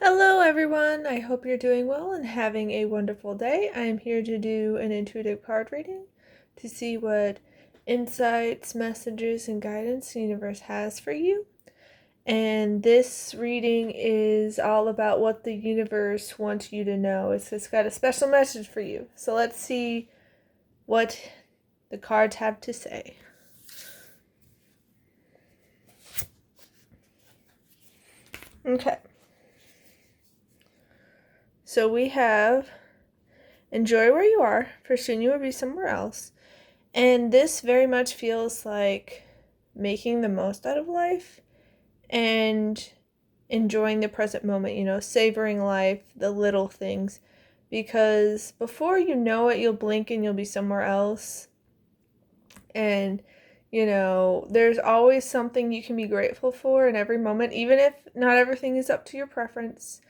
Hello, everyone. I hope you're doing well and having a wonderful day. I am here to do an intuitive card reading to see what insights, messages, and guidance the universe has for you. And this reading is all about what the universe wants you to know. It's got a special message for you. So let's see what the cards have to say. Okay. So we have enjoy where you are, for soon you will be somewhere else. And this very much feels like making the most out of life and enjoying the present moment, savoring life, the little things. Because before you know it, you'll blink and you'll be somewhere else. And, there's always something you can be grateful for in every moment, even if not everything is up to your preference.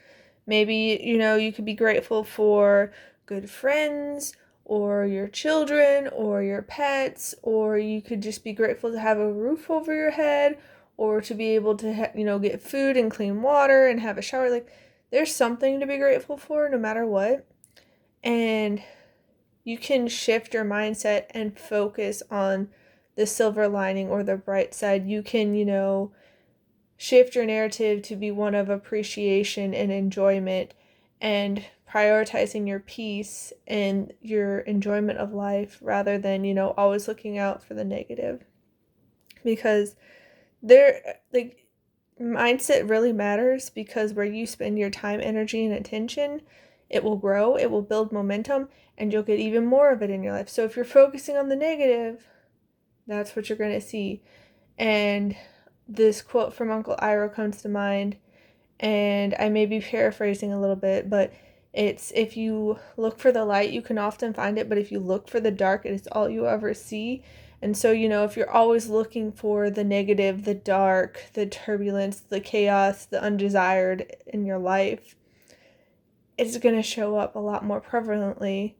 Maybe, you could be grateful for good friends or your children or your pets, or you could just be grateful to have a roof over your head or to be able to, get food and clean water and have a shower. Like, there's something to be grateful for no matter what. And you can shift your mindset and focus on the silver lining or the bright side. You can, shift your narrative to be one of appreciation and enjoyment and prioritizing your peace and your enjoyment of life rather than, always looking out for the negative. Because mindset really matters, because where you spend your time, energy, and attention, it will grow, it will build momentum, and you'll get even more of it in your life. So if you're focusing on the negative, that's what you're going to see. And this quote from Uncle Iroh comes to mind, and I may be paraphrasing a little bit, but it's, if you look for the light, you can often find it, but if you look for the dark, it is all you ever see. And so, if you're always looking for the negative, the dark, the turbulence, the chaos, the undesired in your life, it's going to show up a lot more prevalently.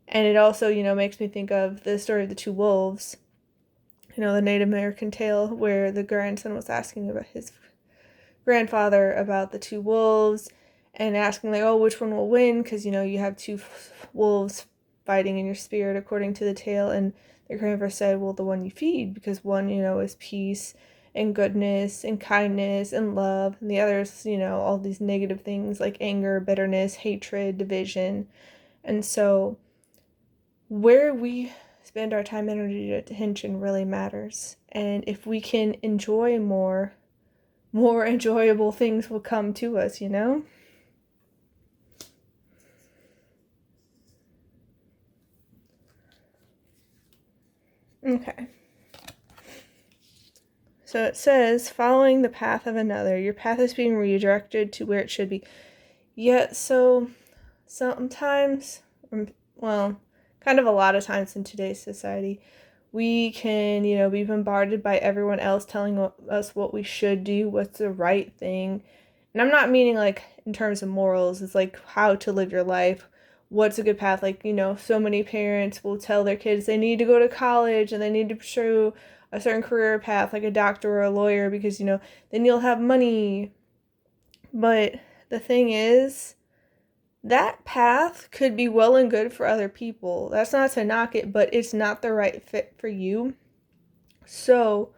And it also, makes me think of the story of the two wolves, the Native American tale where the grandson was asking about his grandfather about the two wolves and asking, like, oh, which one will win? Because, you have two wolves fighting in your spirit, according to the tale. And the grandfather said, well, the one you feed, because one, is peace and goodness and kindness and love. And the other is, all these negative things like anger, bitterness, hatred, division. And so where we spend our time, energy, and attention really matters. And if we can enjoy more enjoyable things will come to us, Okay. So it says, following the path of another, your path is being redirected to where it should be. Yeah, so sometimes, well, kind of a lot of times in today's society, we can, be bombarded by everyone else telling us what we should do, what's the right thing. And I'm not meaning like in terms of morals, it's like how to live your life, what's a good path. Like, so many parents will tell their kids they need to go to college and they need to pursue a certain career path, like a doctor or a lawyer, because, then you'll have money. But the thing is, that path could be well and good for other people. That's not to knock it, but it's not the right fit for you. So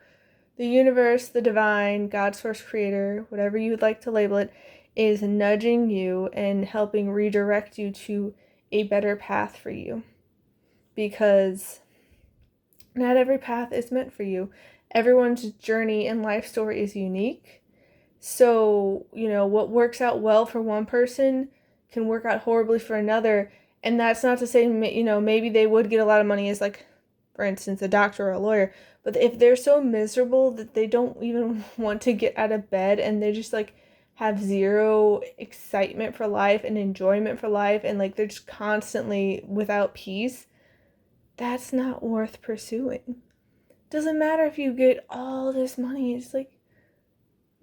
the universe, the divine, God, source, creator, whatever you would like to label it, is nudging you and helping redirect you to a better path for you. Because not every path is meant for you. Everyone's journey and life story is unique. So, what works out well for one person can work out horribly for another. And that's not to say, maybe they would get a lot of money as, like, for instance, a doctor or a lawyer. But if they're so miserable that they don't even want to get out of bed and they just, like, have zero excitement for life and enjoyment for life and, like, they're just constantly without peace, that's not worth pursuing. Doesn't matter if you get all this money. It's like,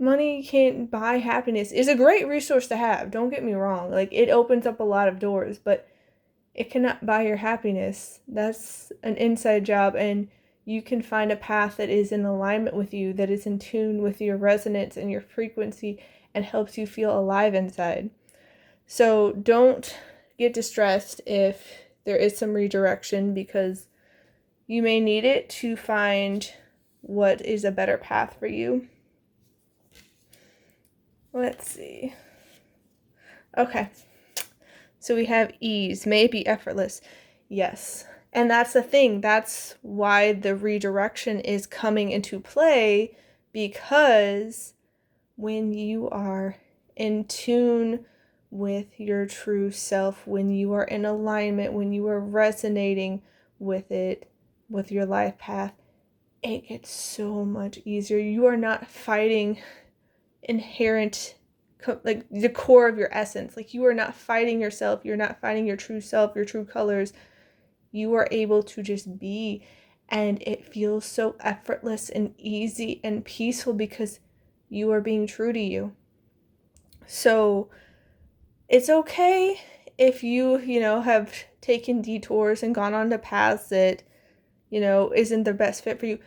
money can't buy happiness. It's a great resource to have, don't get me wrong. Like, it opens up a lot of doors, but it cannot buy your happiness. That's an inside job, and you can find a path that is in alignment with you, that is in tune with your resonance and your frequency, and helps you feel alive inside. So don't get distressed if there is some redirection, because you may need it to find what is a better path for you. Let's see. Okay. So we have ease, may it be effortless. Yes. And that's the thing. That's why the redirection is coming into play, because when you are in tune with your true self, when you are in alignment, when you are resonating with it, with your life path, it gets so much easier. You are not fighting inherent, like the core of your essence. Like, you are not fighting yourself. You're not fighting your true self, your true colors. You are able to just be, and it feels so effortless and easy and peaceful because you are being true to you. So it's okay if you have taken detours and gone on to paths that, isn't the best fit for you.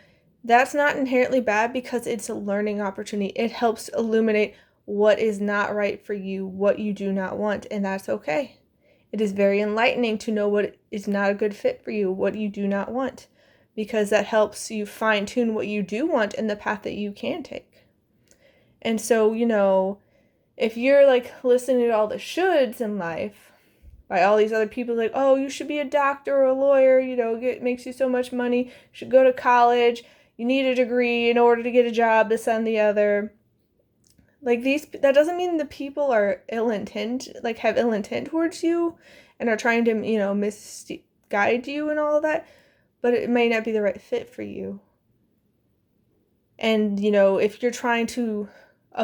That's not inherently bad, because it's a learning opportunity. It helps illuminate what is not right for you, what you do not want, and that's okay. It is very enlightening to know what is not a good fit for you, what you do not want, because that helps you fine-tune what you do want and the path that you can take. And so, if you're like listening to all the shoulds in life by all these other people, like, oh, you should be a doctor or a lawyer, it makes you so much money, you should go to college, you need a degree in order to get a job, this and the other. Like, that doesn't mean the people are have ill intent towards you and are trying to, misguide you and all of that, but it may not be the right fit for you. And, if you're trying to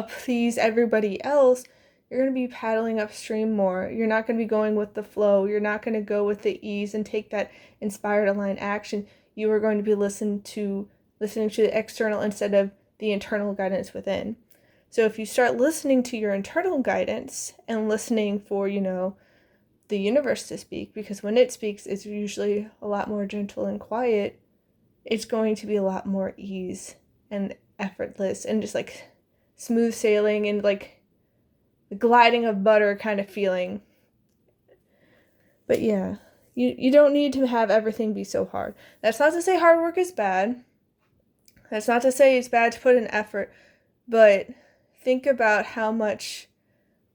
please everybody else, you're going to be paddling upstream more. You're not going to be going with the flow. You're not going to go with the ease and take that inspired aligned action. You are going to be listening to the external instead of the internal guidance within. So if you start listening to your internal guidance and listening for, the universe to speak, because when it speaks, it's usually a lot more gentle and quiet, it's going to be a lot more ease and effortless and just like smooth sailing and like the gliding of butter kind of feeling. But yeah, you don't need to have everything be so hard. That's not to say hard work is bad. That's not to say it's bad to put in effort, but think about how much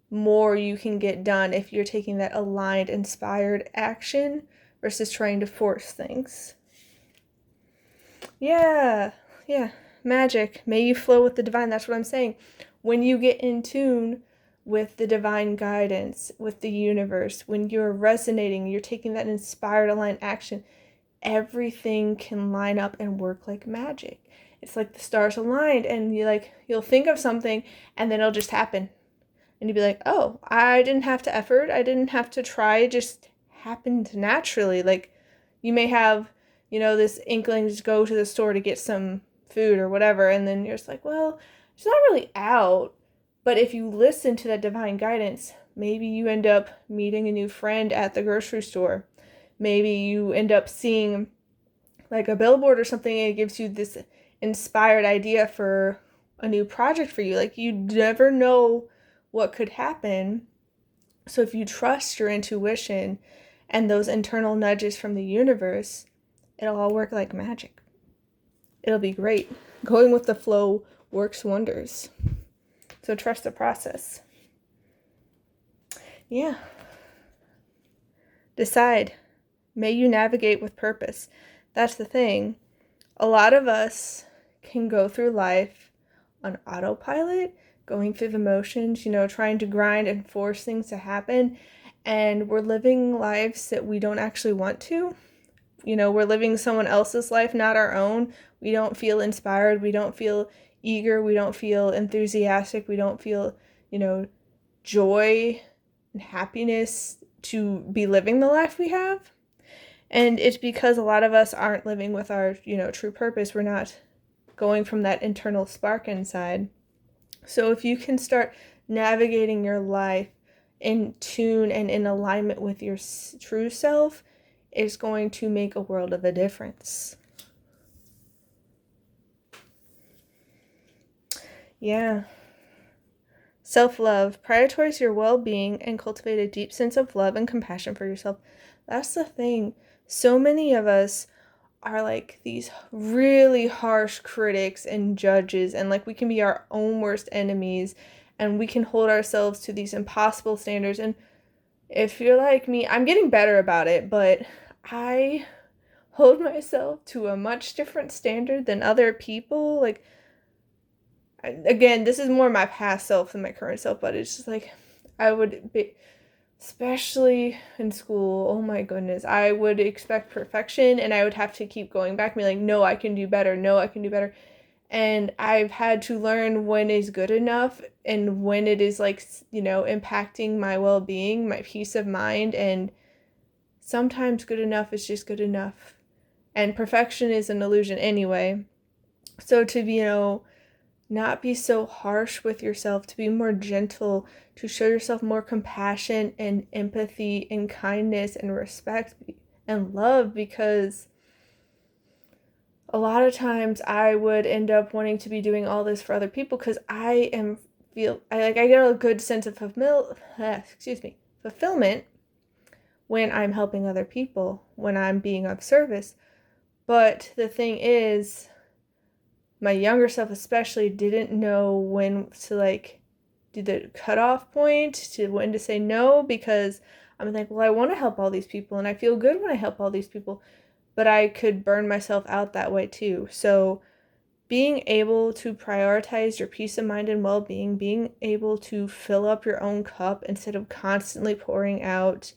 more you can get done if you're taking that aligned, inspired action versus trying to force things. Yeah, magic. May you flow with the divine. That's what I'm saying. When you get in tune with the divine guidance, with the universe, when you're resonating, you're taking that inspired, aligned action, everything can line up and work like magic. It's like the stars aligned, and you'll think of something and then it'll just happen. And you'll be like, oh, I didn't have to effort. I didn't have to try. It just happened naturally. Like, you may have, this inkling to go to the store to get some food or whatever. And then you're just like, well, it's not really out. But if you listen to that divine guidance, maybe you end up meeting a new friend at the grocery store. Maybe you end up seeing like a billboard or something, and it gives you this inspired idea for a new project for you. Like, you never know what could happen. So if you trust your intuition and those internal nudges from the universe, it'll all work like magic. It'll be great. Going with the flow works wonders. So trust the process. Yeah. Decide. May you navigate with purpose. That's the thing. A lot of us can go through life on autopilot, going through the motions, trying to grind and force things to happen. And we're living lives that we don't actually want to. We're living someone else's life, not our own. We don't feel inspired. We don't feel eager. We don't feel enthusiastic. We don't feel, joy and happiness to be living the life we have. And it's because a lot of us aren't living with our, true purpose. We're not going from that internal spark inside. So if you can start navigating your life in tune and in alignment with your true self, it's going to make a world of a difference. Yeah. Self-love. Prioritize your well-being and cultivate a deep sense of love and compassion for yourself. That's the thing. So many of us are like these really harsh critics and judges, and like we can be our own worst enemies, and we can hold ourselves to these impossible standards. And if you're like me, I'm getting better about it, but I hold myself to a much different standard than other people. Like, again, this is more my past self than my current self, but it's just like I would be, especially in school, oh my goodness, I would expect perfection, and I would have to keep going back and be like, no, I can do better, no, I can do better. And I've had to learn when is good enough and when it is like, impacting my well-being, my peace of mind, and sometimes good enough is just good enough. And perfection is an illusion anyway. So to, not be so harsh with yourself, to be more gentle, to show yourself more compassion and empathy and kindness and respect and love, because a lot of times I would end up wanting to be doing all this for other people because I get a good sense of fulfillment when I'm helping other people, when I'm being of service. But the thing is, my younger self especially didn't know when to do the cutoff point, to when to say no, because I'm like, well, I want to help all these people and I feel good when I help all these people, but I could burn myself out that way too. So being able to prioritize your peace of mind and well-being, being able to fill up your own cup instead of constantly pouring out,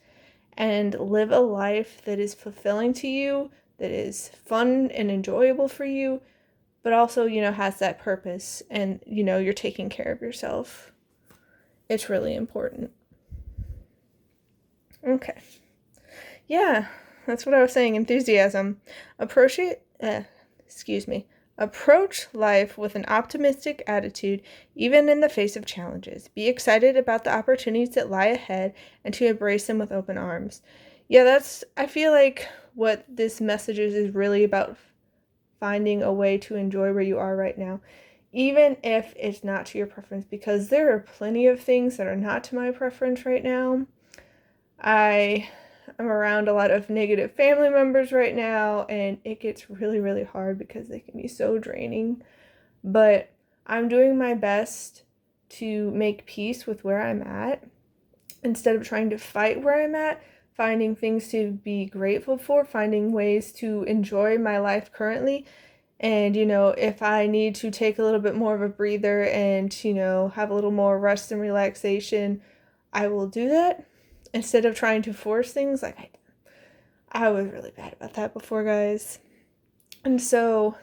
and live a life that is fulfilling to you, that is fun and enjoyable for you, but also, has that purpose, and, you're taking care of yourself. It's really important. Okay. Yeah, that's what I was saying. Enthusiasm. Approach it, Approach life with an optimistic attitude, even in the face of challenges. Be excited about the opportunities that lie ahead and to embrace them with open arms. Yeah, I feel like what this message is really about, finding a way to enjoy where you are right now, even if it's not to your preference, because there are plenty of things that are not to my preference right now. I am around a lot of negative family members right now, and it gets really, really hard because they can be so draining. But I'm doing my best to make peace with where I'm at instead of trying to fight where I'm at, finding things to be grateful for, finding ways to enjoy my life currently. And, if I need to take a little bit more of a breather and, have a little more rest and relaxation, I will do that instead of trying to force things. Like I was really bad about that before, guys. And so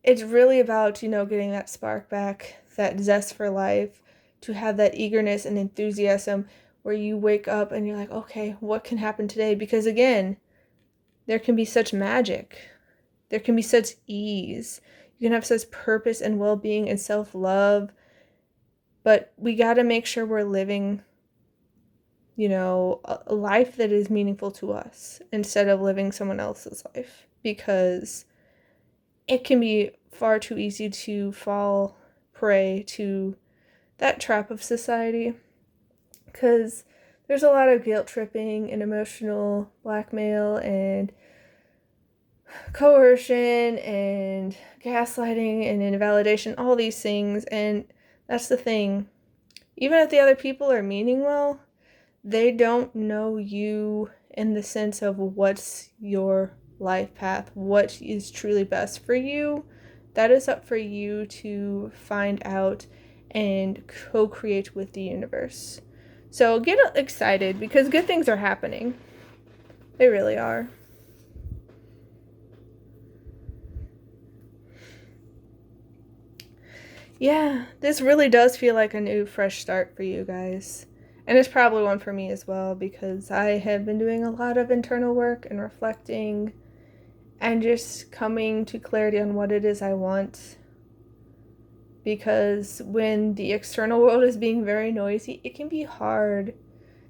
it's really about, getting that spark back, that zest for life, to have that eagerness and enthusiasm where you wake up and you're like, okay, what can happen today? Because again, there can be such magic. There can be such ease. You can have such purpose and well-being and self-love. But we got to make sure we're living, a life that is meaningful to us instead of living someone else's life. Because it can be far too easy to fall prey to that trap of society. Because there's a lot of guilt tripping and emotional blackmail and coercion and gaslighting and invalidation, all these things. And that's the thing. Even if the other people are meaning well, they don't know you in the sense of what's your life path, what is truly best for you. That is up for you to find out and co-create with the universe. So get excited, because good things are happening. They really are. Yeah, this really does feel like a new, fresh start for you guys. And it's probably one for me as well, because I have been doing a lot of internal work and reflecting and just coming to clarity on what it is I want. Because when the external world is being very noisy, it can be hard.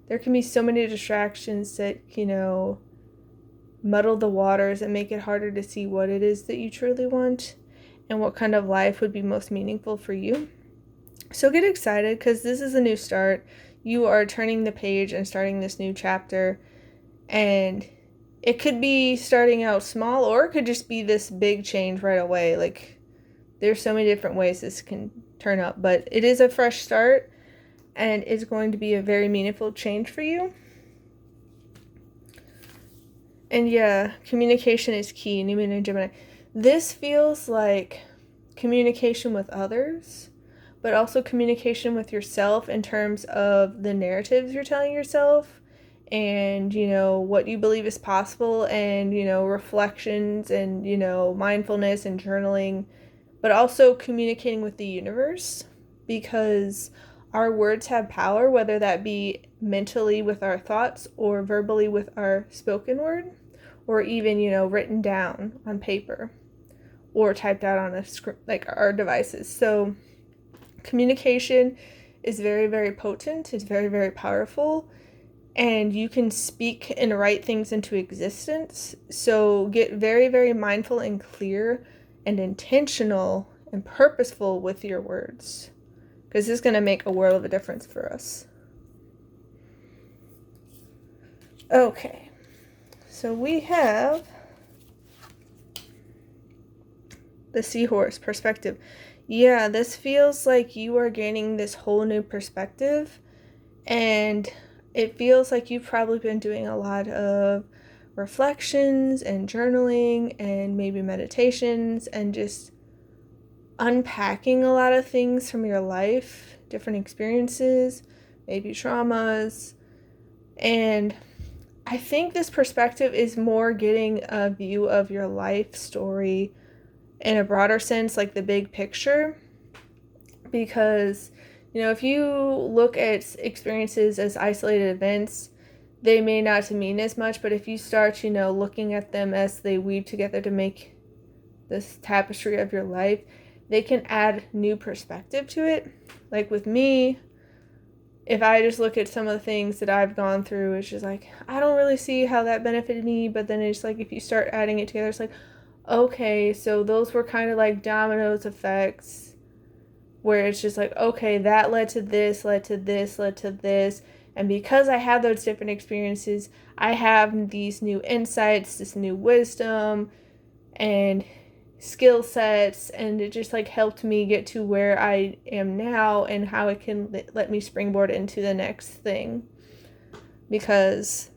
There can be so many distractions that, muddle the waters and make it harder to see what it is that you truly want. and what kind of life would be most meaningful for you. So get excited, because this is a new start. You are turning the page and starting this new chapter, and it could be starting out small, or it could just be this big change right away. Like, there's so many different ways this can turn up, but it is a fresh start, and it's going to be a very meaningful change for you. And yeah, communication is key, New Moon and Gemini. This feels like communication with others, but also communication with yourself in terms of the narratives you're telling yourself, and, what you believe is possible, and, reflections, and, mindfulness and journaling, but also communicating with the universe, because our words have power, whether that be mentally with our thoughts or verbally with our spoken word, or even, written down on paper or typed out on a script, like our devices. So communication is very, very potent. It's very, very powerful. And you can speak and write things into existence. So get very, very mindful and clear and intentional and purposeful with your words, because this is going to make a world of a difference for us. Okay, so we have the seahorse perspective. Yeah, this feels like you are gaining this whole new perspective, and it feels like you've probably been doing a lot of reflections and journaling and maybe meditations and just unpacking a lot of things from your life, different experiences, maybe traumas. And I think this perspective is more getting a view of your life story in a broader sense, like the big picture. Because, if you look at experiences as isolated events, they may not mean as much, but if you start, looking at them as they weave together to make this tapestry of your life, they can add new perspective to it. Like with me, if I just look at some of the things that I've gone through, it's just like, I don't really see how that benefited me. But then it's like, if you start adding it together, it's like, okay, so those were kind of like dominoes effects, where it's just like, okay, that led to this, led to this, led to this. And because I have those different experiences, I have these new insights, this new wisdom and skill sets, and it just like helped me get to where I am now, and how it can let me springboard into the next thing. Because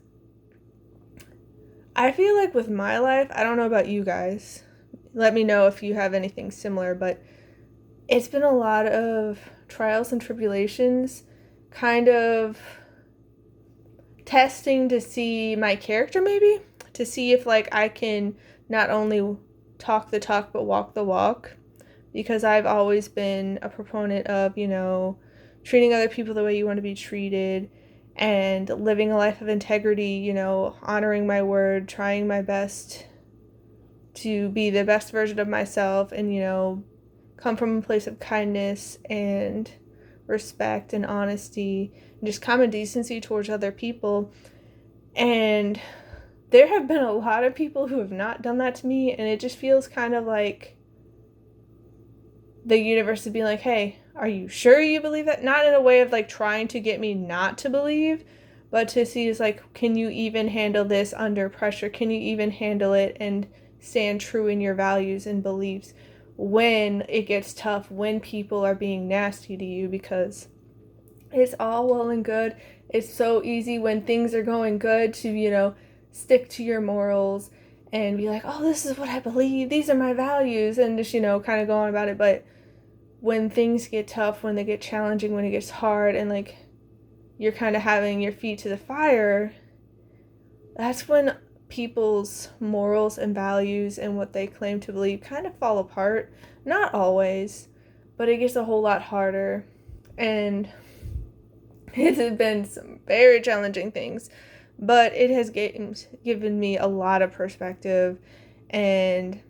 I feel like with my life, I don't know about you guys, let me know if you have anything similar, but it's been a lot of trials and tribulations, kind of testing to see my character, maybe to see if like I can not only talk the talk but walk the walk, because I've always been a proponent of, treating other people the way you want to be treated, and living a life of integrity, honoring my word, trying my best to be the best version of myself, and, come from a place of kindness and respect and honesty and just common decency towards other people. And there have been a lot of people who have not done that to me, and it just feels kind of like the universe is being like, hey, are you sure you believe that? Not in a way of like trying to get me not to believe, but to see is like, can you even handle this under pressure? Can you even handle it and stand true in your values and beliefs when it gets tough, when people are being nasty to you? Because it's all well and good. It's so easy when things are going good to, stick to your morals and be like, oh, this is what I believe, these are my values, and just, kind of go on about it. But when things get tough, when they get challenging, when it gets hard, and like you're kind of having your feet to the fire, that's when people's morals and values and what they claim to believe kind of fall apart. Not always, but it gets a whole lot harder. And it has been some very challenging things, but it has given me a lot of perspective. And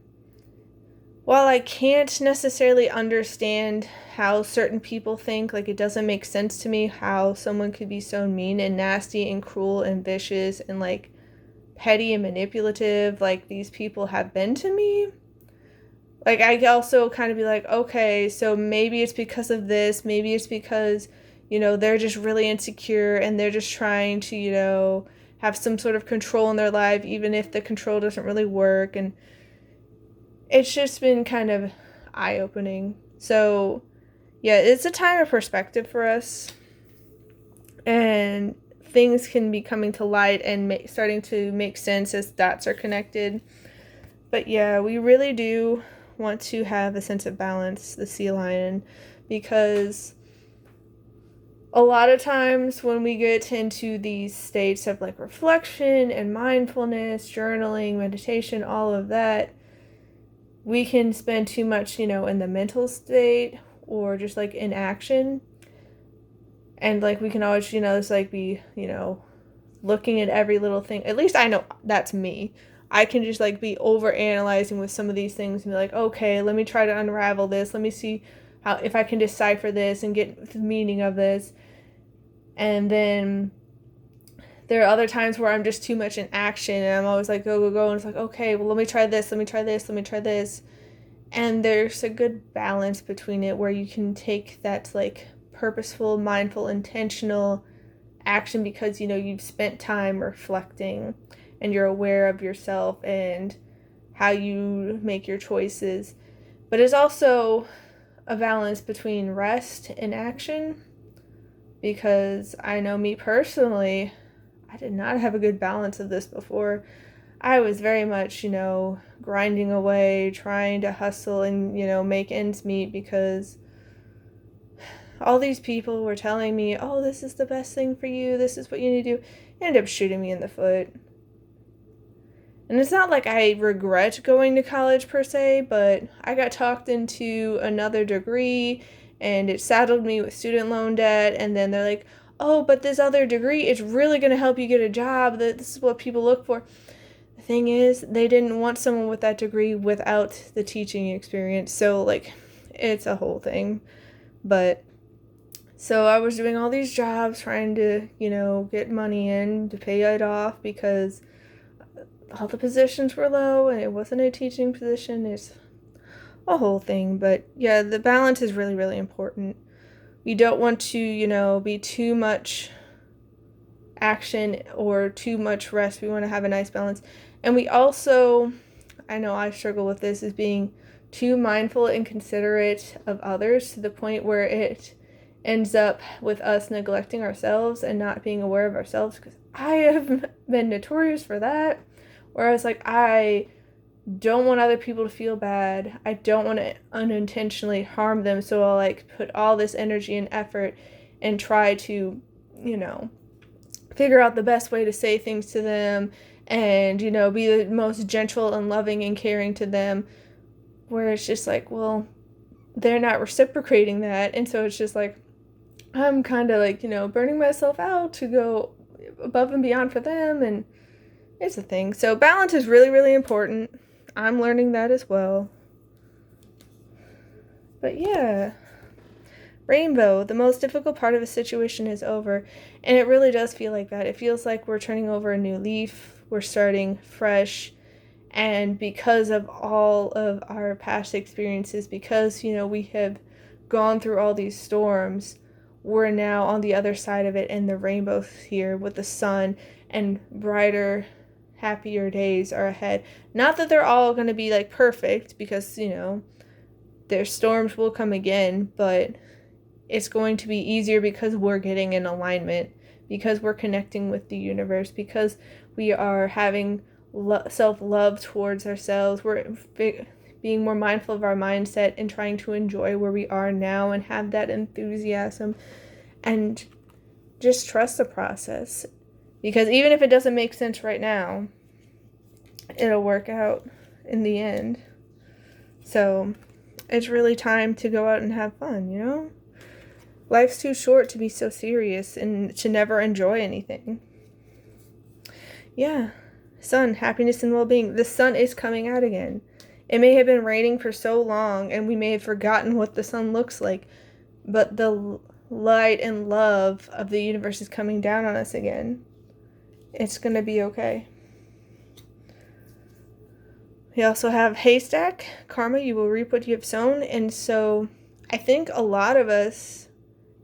while I can't necessarily understand how certain people think, like it doesn't make sense to me how someone could be so mean and nasty and cruel and vicious and like petty and manipulative like these people have been to me, like, I also kind of be like, okay, so maybe it's because of this, maybe it's because, they're just really insecure and they're just trying to, have some sort of control in their life, even if the control doesn't really work. And it's just been kind of eye-opening. So, yeah, it's a time of perspective for us. And things can be coming to light and starting to make sense as dots are connected. But yeah, we really do want to have a sense of balance, the sea lion, because a lot of times when we get into these states of like reflection and mindfulness, journaling, meditation, all of that, we can spend too much, in the mental state or just like in action. And like we can always, just like be, looking at every little thing. At least I know that's me. I can just like be over analyzing with some of these things and be like, okay, let me try to unravel this. Let me see how, if I can decipher this and get the meaning of this. And then there are other times where I'm just too much in action and I'm always like, go, go, go. And it's like, okay, well, let me try this. Let me try this. Let me try this. And there's a good balance between it where you can take that like purposeful, mindful, intentional action because, you've spent time reflecting and you're aware of yourself and how you make your choices. But it's also a balance between rest and action, because I know me personally, I did not have a good balance of this before. I was very much, grinding away, trying to hustle and, make ends meet, because all these people were telling me, oh, this is the best thing for you, this is what you need to do. They ended up shooting me in the foot. And it's not like I regret going to college per se, but I got talked into another degree and it saddled me with student loan debt. And then they're like, oh, but this other degree is really going to help you get a job. This is what people look for. The thing is, they didn't want someone with that degree without the teaching experience. So, like, it's a whole thing. But so I was doing all these jobs trying to, get money in to pay it off because all the positions were low and it wasn't a teaching position. It's a whole thing. But yeah, the balance is really, really important. We don't want to, be too much action or too much rest. We want to have a nice balance. And we also, I know I struggle with this, is being too mindful and considerate of others to the point where it ends up with us neglecting ourselves and not being aware of ourselves, because I have been notorious for that, where I was like, I don't want other people to feel bad. I don't want to unintentionally harm them, so I'll like put all this energy and effort and try to, figure out the best way to say things to them and, be the most gentle and loving and caring to them, where it's just like, well, they're not reciprocating that. And so it's just like, I'm kind of like, burning myself out to go above and beyond for them. And it's a thing. So balance is really, really important. I'm learning that as well. But yeah. Rainbow, the most difficult part of a situation is over. And it really does feel like that. It feels like we're turning over a new leaf. We're starting fresh. And because of all of our past experiences, because, we have gone through all these storms, we're now on the other side of it, and the rainbow here with the sun, and brighter, happier days are ahead. Not that they're all going to be like perfect, because, their storms will come again, but it's going to be easier because we're getting in alignment, because we're connecting with the universe, because we are having self-love towards ourselves. We're being more mindful of our mindset and trying to enjoy where we are now and have that enthusiasm and just trust the process. Because even if it doesn't make sense right now, it'll work out in the end. So it's really time to go out and have fun, Life's too short to be so serious and to never enjoy anything. Yeah. Sun, happiness and well-being. The sun is coming out again. It may have been raining for so long and we may have forgotten what the sun looks like, but the light and love of the universe is coming down on us again. It's going to be okay. We also have haystack, karma, you will reap what you have sown. And so I think a lot of us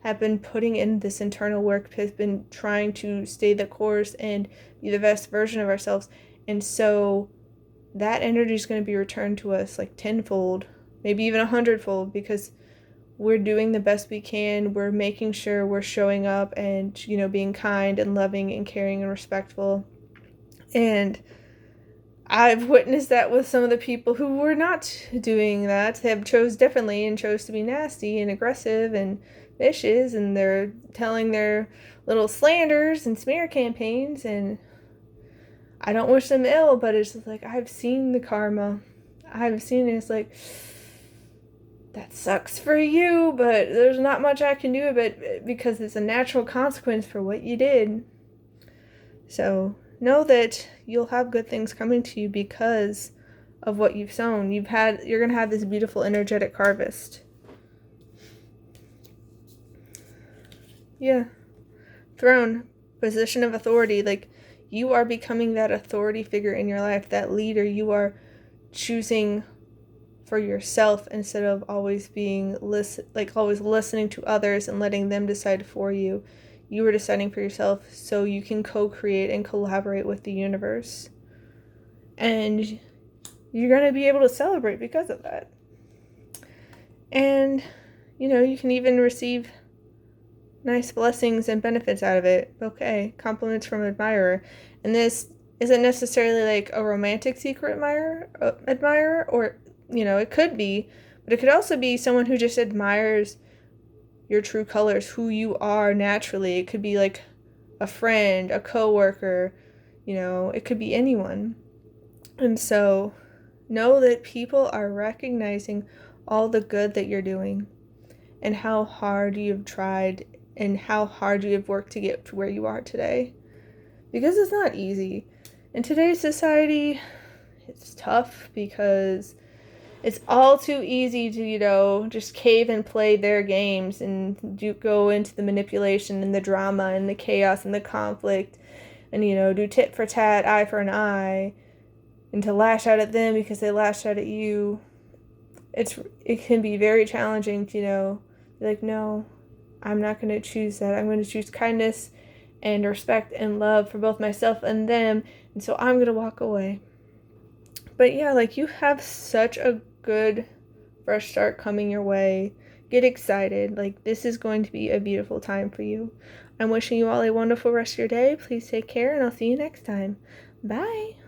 have been putting in this internal work, has been trying to stay the course and be the best version of ourselves. And so that energy is going to be returned to us like tenfold, maybe even 100-fold, because we're doing the best we can. We're making sure we're showing up and, being kind and loving and caring and respectful. And I've witnessed that with some of the people who were not doing that. They have chose differently and chose to be nasty and aggressive and vicious, and they're telling their little slanders and smear campaigns, and I don't wish them ill, but it's just like, I've seen the karma. I've seen it. It's like, that sucks for you, but there's not much I can do about it because it's a natural consequence for what you did. So know that you'll have good things coming to you because of what you've sown. You're going to have this beautiful energetic harvest. Yeah. Throne, position of authority. Like, you are becoming that authority figure in your life, that leader. You are choosing for yourself instead of always always listening to others and letting them decide for you. You are deciding for yourself so you can co-create and collaborate with the universe. And you're going to be able to celebrate because of that. And, you can even receive nice blessings and benefits out of it. Okay, compliments from an admirer. And this isn't necessarily like a romantic secret admirer, or, it could be, but it could also be someone who just admires your true colors, who you are naturally. It could be like a friend, a coworker, it could be anyone. And so know that people are recognizing all the good that you're doing and how hard you've tried and how hard you have worked to get to where you are today. Because it's not easy. In today's society, it's tough because it's all too easy to, just cave and play their games and go into the manipulation and the drama and the chaos and the conflict and, do tit for tat, eye for an eye, and to lash out at them because they lashed out at you. It can be very challenging to, be like, no, I'm not going to choose that. I'm going to choose kindness and respect and love for both myself and them, and so I'm going to walk away. But yeah, you have such a good fresh start coming your way. Get excited. This is going to be a beautiful time for you. I'm wishing you all a wonderful rest of your day. Please take care, and I'll see you next time. Bye.